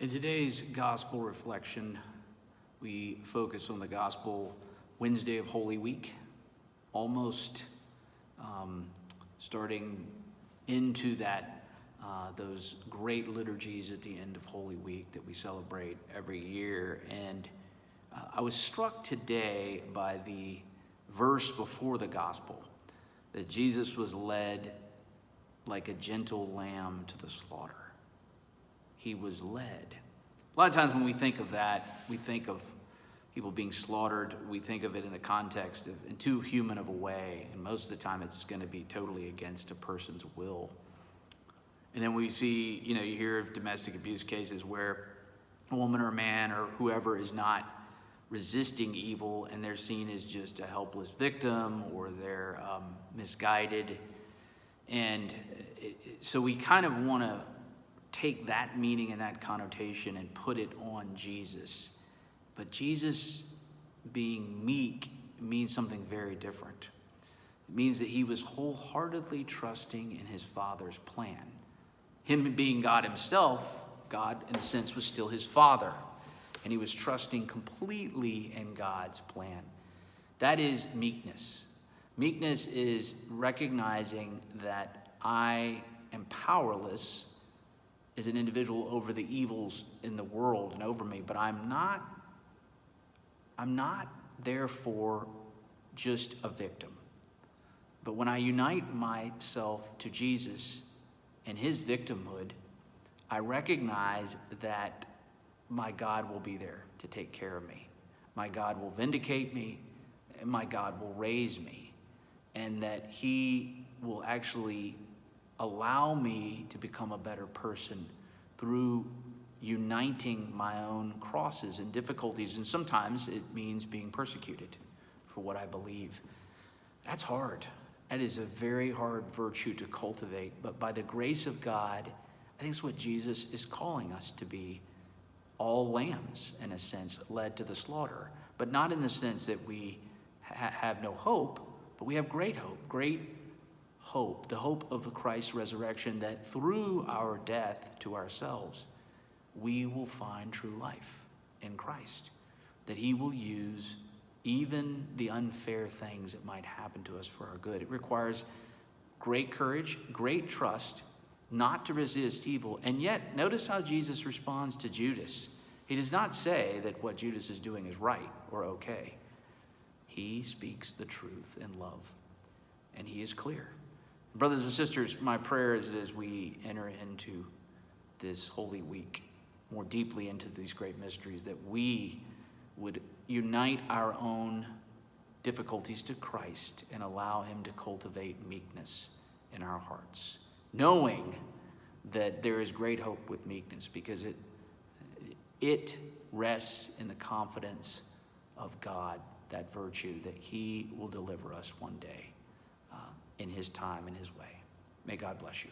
In today's gospel reflection, we focus on the gospel Wednesday of Holy Week, almost starting into those great liturgies at the end of Holy Week that we celebrate every year. And I was struck today by the verse before the gospel, that Jesus was led like a gentle lamb to the slaughter. He was led. A lot of times when we think of that, we think of people being slaughtered. We think of it in the context of in too human of a way. And most of the time it's going to be totally against a person's will. And then we see, you hear of domestic abuse cases where a woman or a man or whoever is not resisting evil and they're seen as just a helpless victim or they're misguided. And so we kind of want to take that meaning and that connotation and put it on Jesus. But Jesus being meek means something very different. It means that he was wholeheartedly trusting in his Father's plan. Him being God himself, God in a sense was still his Father. And he was trusting completely in God's plan. That is meekness. Meekness is recognizing that I am powerless as an individual over the evils in the world and over me, but I'm not therefore just a victim. But when I unite myself to Jesus and his victimhood, I recognize that my God will be there to take care of me. My God will vindicate me, and my God will raise me, and that he will actually allow me to become a better person through uniting my own crosses and difficulties. And sometimes it means being persecuted for what I believe. That's hard. That is a very hard virtue to cultivate. But by the grace of God, I think it's what Jesus is calling us to be. All lambs, in a sense, led to the slaughter. But not in the sense that we have no hope, but we have great hope. Great hope, the hope of Christ's resurrection, that through our death to ourselves, we will find true life in Christ, that he will use even the unfair things that might happen to us for our good. It requires great courage, great trust, not to resist evil. And yet, notice how Jesus responds to Judas. He does not say that what Judas is doing is right or okay. He speaks the truth in love, and he is clear. Brothers and sisters, my prayer is that as we enter into this Holy Week, more deeply into these great mysteries, that we would unite our own difficulties to Christ and allow him to cultivate meekness in our hearts, knowing that there is great hope with meekness because it rests in the confidence of God, that virtue that he will deliver us one day in his time and his way. May God bless you.